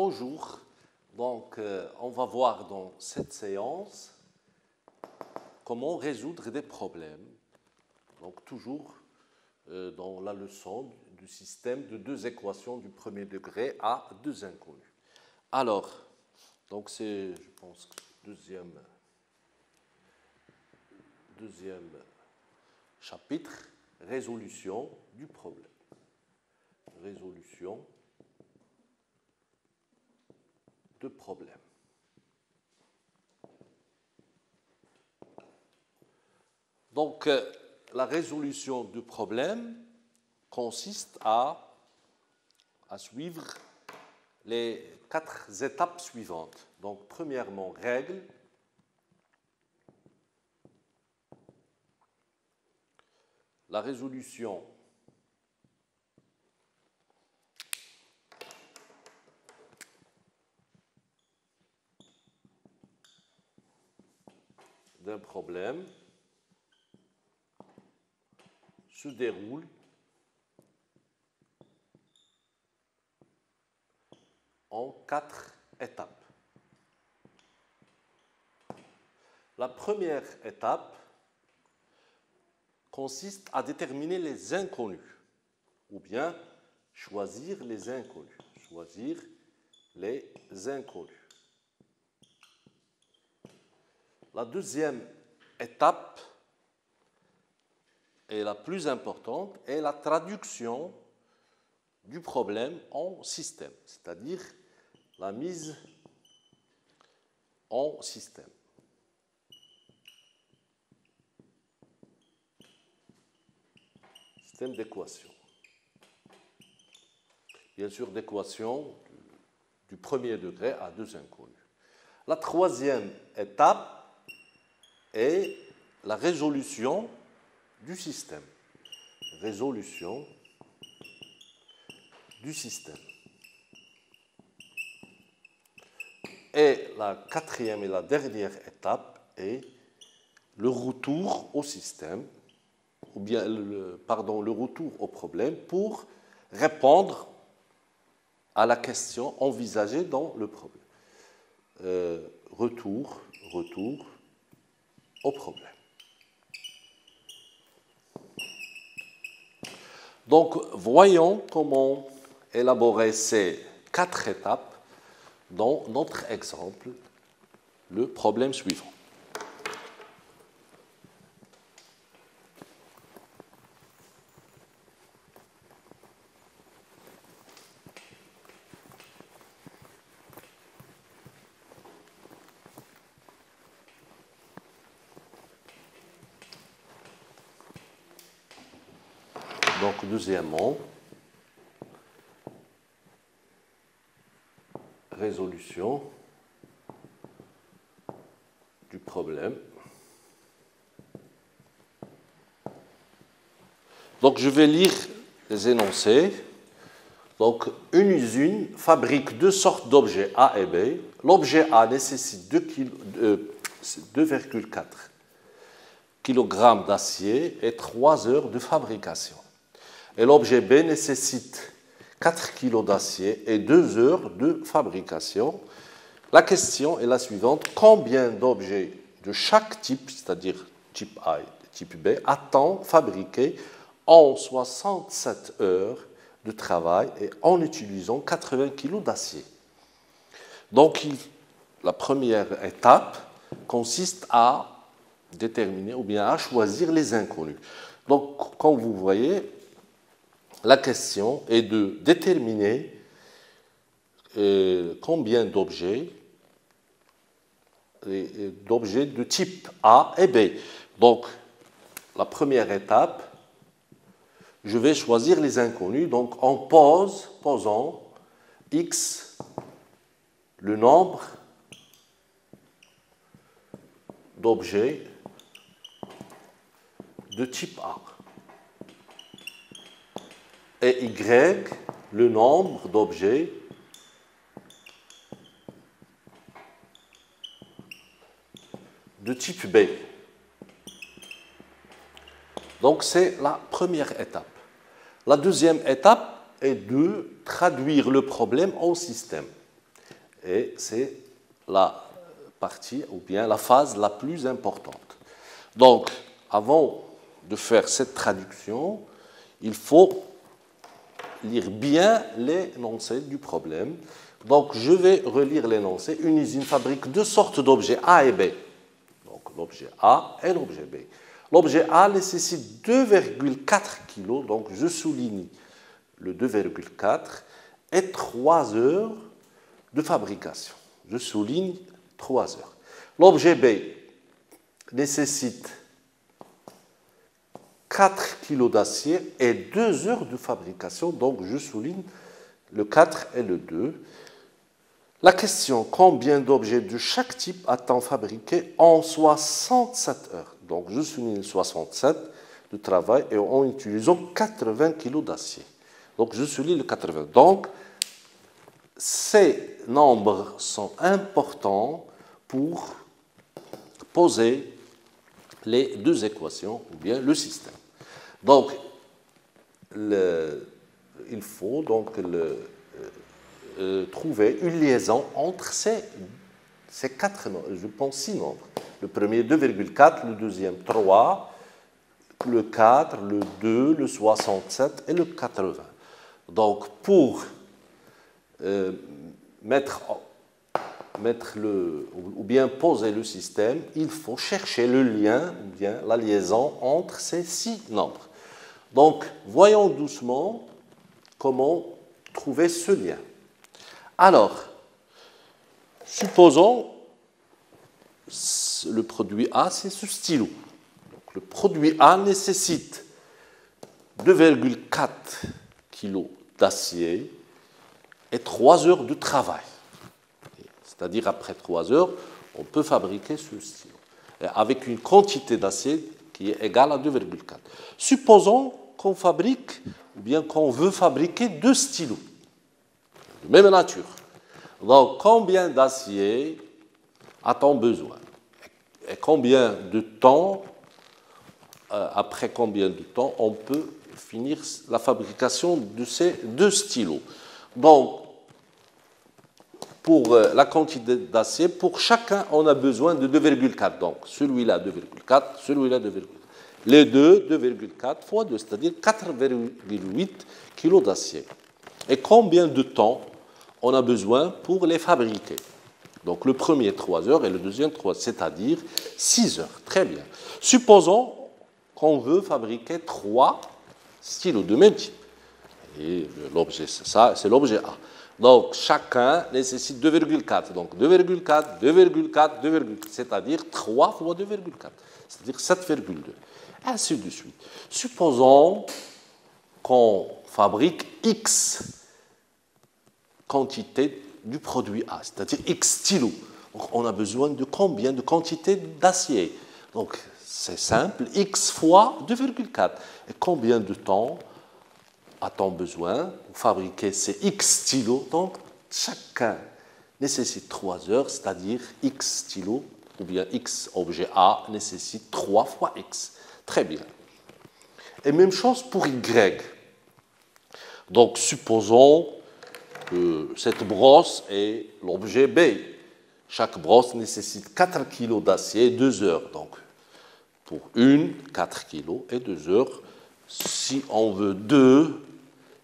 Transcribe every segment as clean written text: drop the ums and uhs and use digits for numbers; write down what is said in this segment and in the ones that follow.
Bonjour, donc on va voir dans cette séance comment résoudre des problèmes, donc toujours dans la leçon du système de deux équations du premier degré à deux inconnus. Alors, donc c'est, je pense, deuxième chapitre, résolution du problème. Résolution de problème. Donc, la résolution du problème consiste à suivre les 4 étapes suivantes. Donc, premièrement, règle. La résolution d'un problème se déroule en 4 étapes. La première étape consiste à déterminer les inconnus, ou bien choisir les inconnus. Choisir les inconnus. La deuxième étape et la plus importante est la traduction du problème en système, c'est-à-dire la mise en système. Système d'équations. Bien sûr, d'équations du premier degré à deux inconnus. La troisième étape est la résolution du système. Résolution du système. Et la quatrième et la dernière étape est le retour au système, ou bien le retour au problème pour répondre à la question envisagée dans le problème. Retour au problème. Donc, voyons comment élaborer ces 4 étapes dans notre exemple, le problème suivant. Donc, deuxièmement, résolution du problème. Donc, je vais lire les énoncés. Donc, une usine fabrique 2 sortes d'objets A et B. L'objet A nécessite 2,4 kg d'acier et 3 heures de fabrication. Et l'objet B nécessite 4 kg d'acier et 2 heures de fabrication. La question est la suivante. Combien d'objets de chaque type, c'est-à-dire type A et type B, a-t-on fabriqué en 67 heures de travail et en utilisant 80 kg d'acier? Donc, la première étape consiste à déterminer ou bien à choisir les inconnus. Donc, comme vous voyez, la question est de déterminer combien d'objets de type A et B. Donc, la première étape, je vais choisir les inconnus. Donc, en posant X, le nombre d'objets de type A. Et Y, le nombre d'objets de type B. Donc, c'est la première étape. La deuxième étape est de traduire le problème en système. et c'est la partie ou bien la phase la plus importante. Donc, avant de faire cette traduction, il faut lire bien l'énoncé du problème. Donc, je vais relire l'énoncé. Une usine fabrique deux sortes d'objets A et B. Donc, l'objet A et l'objet B. L'objet A nécessite 2,4 kg, donc je souligne le 2,4, et 3 heures de fabrication. Je souligne 3 heures. L'objet B nécessite 4 kg d'acier et 2 heures de fabrication, donc je souligne le 4 et le 2. La question, combien d'objets de chaque type a-t-on fabriqué en 67 heures? Donc je souligne 67 de travail et en utilisant 80 kg d'acier. Donc je souligne le 80. Donc ces nombres sont importants pour poser les deux équations ou bien le système. Donc il faut donc trouver une liaison entre ces quatre nombres, je pense 6 nombres. Le premier 2,4, le deuxième 3, le 4, le 2, le 67 et le 80. Donc pour mettre ou bien poser le système, il faut chercher le lien ou bien la liaison entre ces 6 nombres. Donc voyons doucement comment trouver ce lien. Alors, supposons le produit A, c'est ce stylo. Donc, le produit A nécessite 2,4 kg d'acier et 3 heures de travail. C'est-à-dire, après 3 heures, on peut fabriquer ce stylo. Et avec une quantité d'acier qui est égale à 2,4. Supposons qu'on fabrique, ou bien qu'on veut fabriquer 2 stylos de même nature. Donc, combien d'acier a-t-on besoin? Et combien de temps, après combien de temps, on peut finir la fabrication de ces 2 stylos? Donc, pour la quantité d'acier, pour chacun, on a besoin de 2,4. Donc, celui-là 2,4, celui-là 2,4. Les deux, 2,4 fois 2, c'est-à-dire 4,8 kg d'acier. Et combien de temps on a besoin pour les fabriquer? Donc, le premier, 3 heures, et le deuxième, 3, c'est-à-dire 6 heures. Très bien. Supposons qu'on veut fabriquer 3 stylos de même type. Et l'objet, ça, c'est l'objet A. Donc, chacun nécessite 2,4. Donc, 2,4, 2,4, 2,4, c'est-à-dire 3 fois 2,4, c'est-à-dire 7,2. Ainsi de suite. Supposons qu'on fabrique X quantité du produit A, c'est-à-dire X stylos. Donc, on a besoin de combien de quantité d'acier? Donc, c'est simple, X fois 2,4. Et combien de temps a-t-on besoin pour fabriquer ces X stylos? Donc, chacun nécessite 3 heures, c'est-à-dire X stylos, ou bien X objet A nécessite 3 fois X. Très bien. Et même chose pour Y. Donc, supposons que cette brosse est l'objet B. Chaque brosse nécessite 4 kg d'acier et 2 heures. Donc, pour une, 4 kg et 2 heures. Si on veut 2,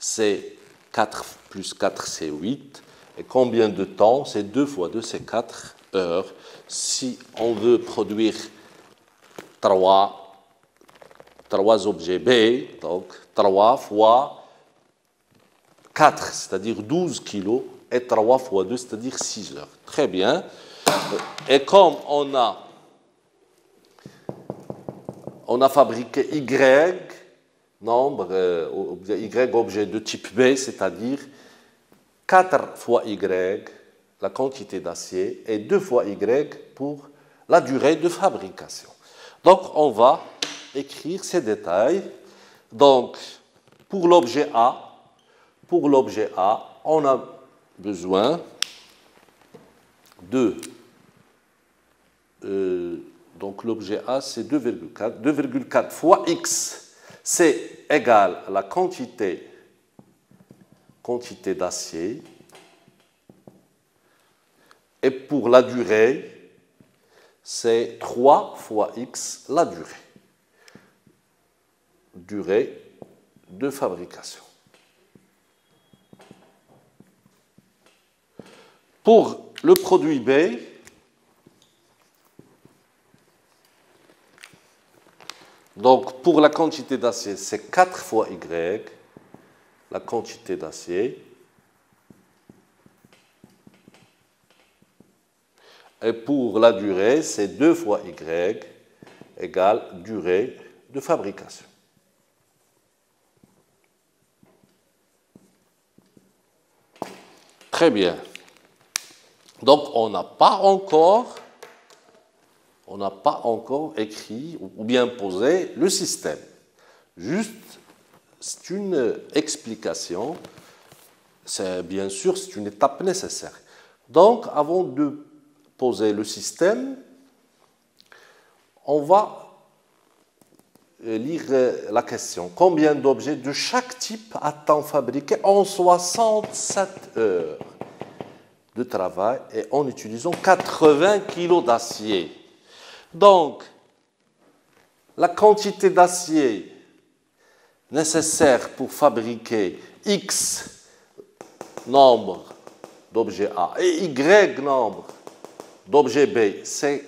c'est 4 plus 4, c'est 8. Et combien de temps? C'est 2 fois 2, c'est 4 heures. Si on veut produire 3 objets B, donc 3 fois 4, c'est-à-dire 12 kg, et 3 fois 2, c'est-à-dire 6 heures. Très bien. Et comme on a fabriqué Y, nombre, Y objet de type B, c'est-à-dire 4 fois Y, la quantité d'acier, et 2 fois Y pour la durée de fabrication. Donc, on va écrire ces détails. Donc, pour l'objet A, on a besoin de... donc, l'objet A, c'est 2,4. 2,4 fois X, c'est égal à la quantité d'acier Et pour la durée, c'est 3 fois x la durée. Durée de fabrication. Pour le produit B, donc pour la quantité d'acier, c'est 4 fois Y, la quantité d'acier. Et pour la durée, c'est 2 fois Y égale durée de fabrication. Très bien. Donc, on n'a pas encore écrit ou bien posé le système. Juste, c'est une explication. Bien sûr, c'est une étape nécessaire. Donc, avant de poser le système, on va lire la question. Combien d'objets de chaque type a-t-on fabriqué en 67 heures de travail et en utilisant 80 kg d'acier? Donc, la quantité d'acier nécessaire pour fabriquer X nombre d'objets A et Y nombre d'objets B, c'est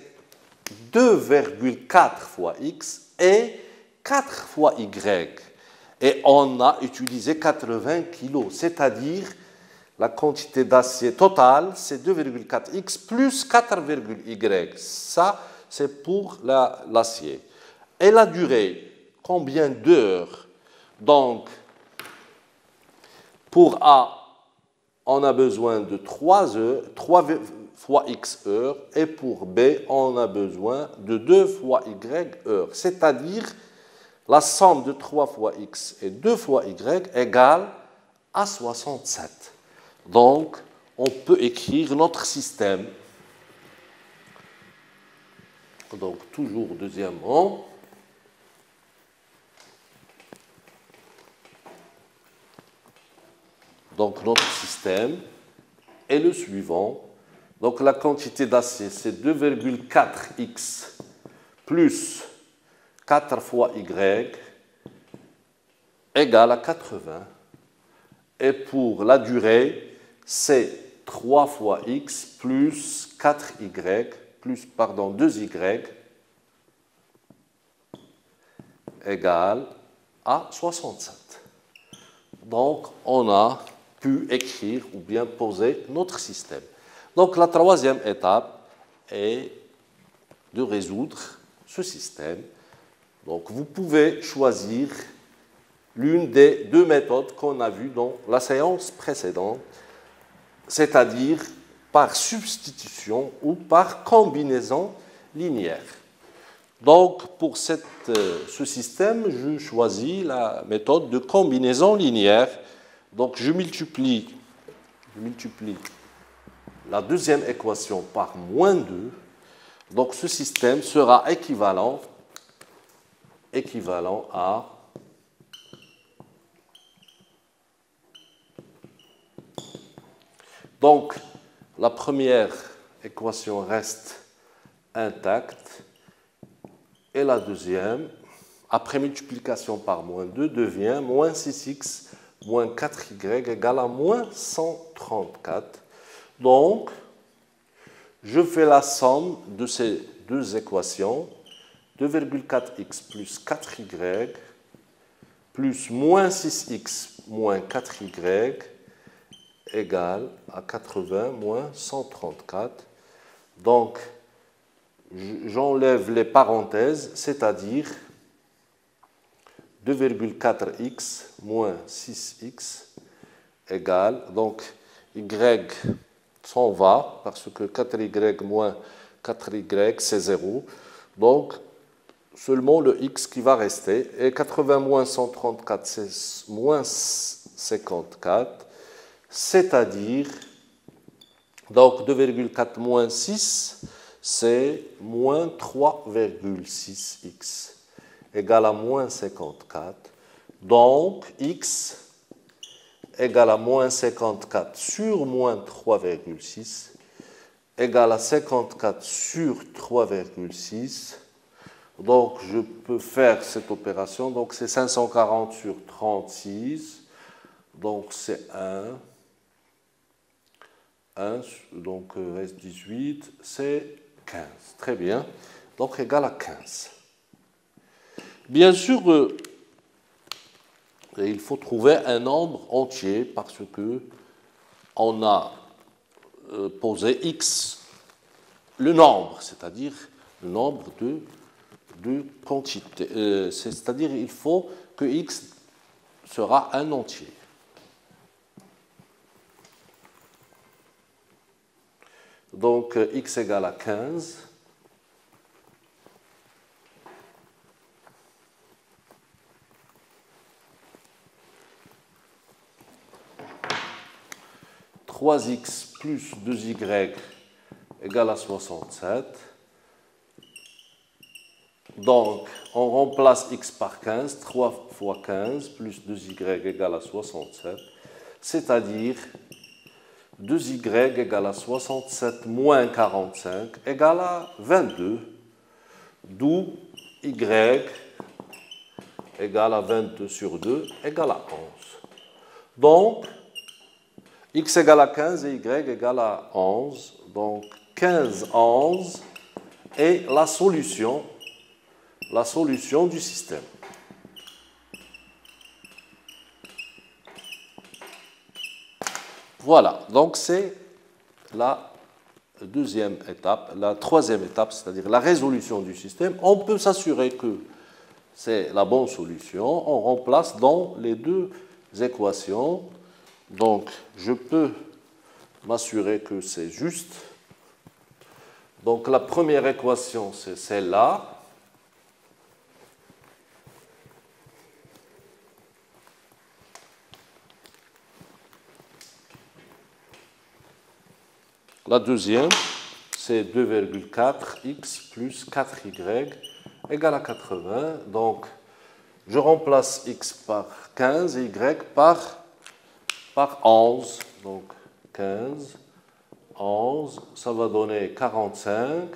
2,4 fois X et 4 fois Y. Et on a utilisé 80 kg, c'est-à-dire la quantité d'acier totale, c'est 2,4X plus 4,Y. Ça, c'est pour l'acier. Et la durée, combien d'heures? Donc, pour A, on a besoin de 3 heures, 3 fois X heures, et pour B, on a besoin de 2 fois Y heures. C'est-à-dire, la somme de 3 fois X et 2 fois Y égale à 67. Donc, on peut écrire notre système. Donc, toujours deuxièmement. Donc, notre système est le suivant. Donc, la quantité d'acier, c'est 2,4x plus 4 fois y égale à 80. Et pour la durée, c'est 3 fois x plus 4y, plus, 2y égale à 67. Donc, on a pu écrire ou bien poser notre système. Donc, la troisième étape est de résoudre ce système. Donc, vous pouvez choisir l'une des deux méthodes qu'on a vues dans la séance précédente, c'est-à-dire par substitution ou par combinaison linéaire. Donc, pour ce système, je choisis la méthode de combinaison linéaire. Donc, je multiplie la deuxième équation par moins 2. Donc, ce système sera équivalent à donc, la première équation reste intacte et la deuxième, après multiplication par moins 2, devient moins 6x moins 4y égale à moins 134. Donc, je fais la somme de ces deux équations, 2,4x plus 4y plus moins 6x moins 4y égale à 80 moins 134. Donc, j'enlève les parenthèses, c'est-à-dire 2,4x moins 6x égale, donc y s'en va, parce que 4y moins 4y, c'est 0. Donc, seulement le x qui va rester. Et 80 moins 134, c'est moins 54. C'est-à-dire, donc 2,4 moins 6, c'est moins 3,6x égale à moins 54. Donc, x égale à moins 54 sur moins 3,6 égale à 54 sur 3,6. Donc, je peux faire cette opération. Donc, c'est 540 sur 36. Donc, c'est 1. Donc, reste 18. C'est 15. Très bien. Donc, égal à 15. Bien sûr, il faut trouver un nombre entier parce que on a posé x, le nombre, c'est-à-dire le nombre de quantités. C'est-à-dire il faut que x sera un entier. Donc, x égale à 15. « 3x plus 2y égale à 67. Donc, on remplace x par 15. 3 fois 15 plus 2y égale à 67. C'est-à-dire 2y égale à 67 moins 45 égale à 22. D'où y égale à 22 sur 2 égale à 11. Donc, x égale à 15 et y égale à 11. Donc, 15, 11 est la solution du système. Voilà, donc c'est la deuxième étape. La troisième étape, c'est-à-dire la résolution du système. On peut s'assurer que c'est la bonne solution. On remplace dans les deux équations. Donc, je peux m'assurer que c'est juste. Donc, la première équation, c'est celle-là. La deuxième, c'est 2,4x plus 4y égale à 80. Donc, je remplace x par 15 et y par 11. Donc, 15, 11, ça va donner 45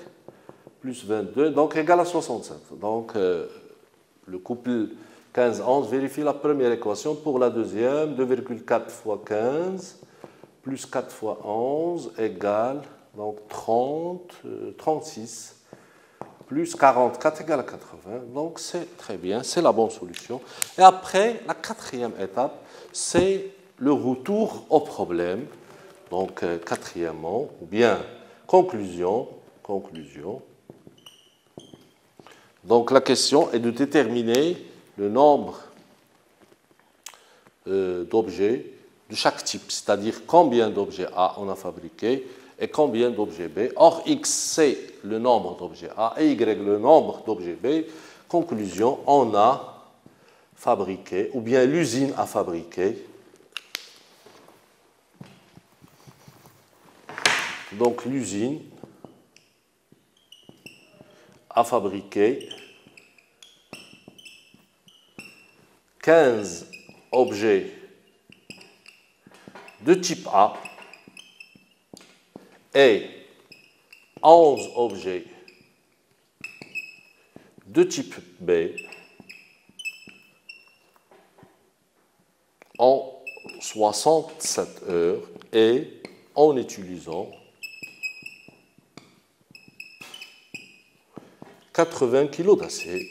plus 22, donc égal à 67. Donc, le couple 15, 11 vérifie la première équation. Pour la deuxième, 2,4 fois 15 plus 4 fois 11 égale donc 36 plus 44 égale à 80. Donc, c'est très bien, c'est la bonne solution. Et après, la quatrième étape, c'est le retour au problème. Donc, quatrièmement, ou bien conclusion. Donc, la question est de déterminer le nombre d'objets de chaque type, c'est-à-dire combien d'objets A on a fabriqué et combien d'objets B. Or, X, c'est le nombre d'objets A et Y, le nombre d'objets B. Conclusion, on a fabriqué, ou bien l'usine a fabriqué. Donc, l'usine a fabriqué 15 objets de type A et 11 objets de type B en 67 heures et en utilisant 80 kg d'acier.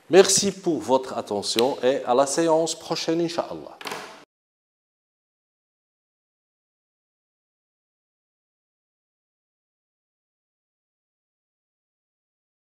Merci pour votre attention et à la séance prochaine, Inch'Allah.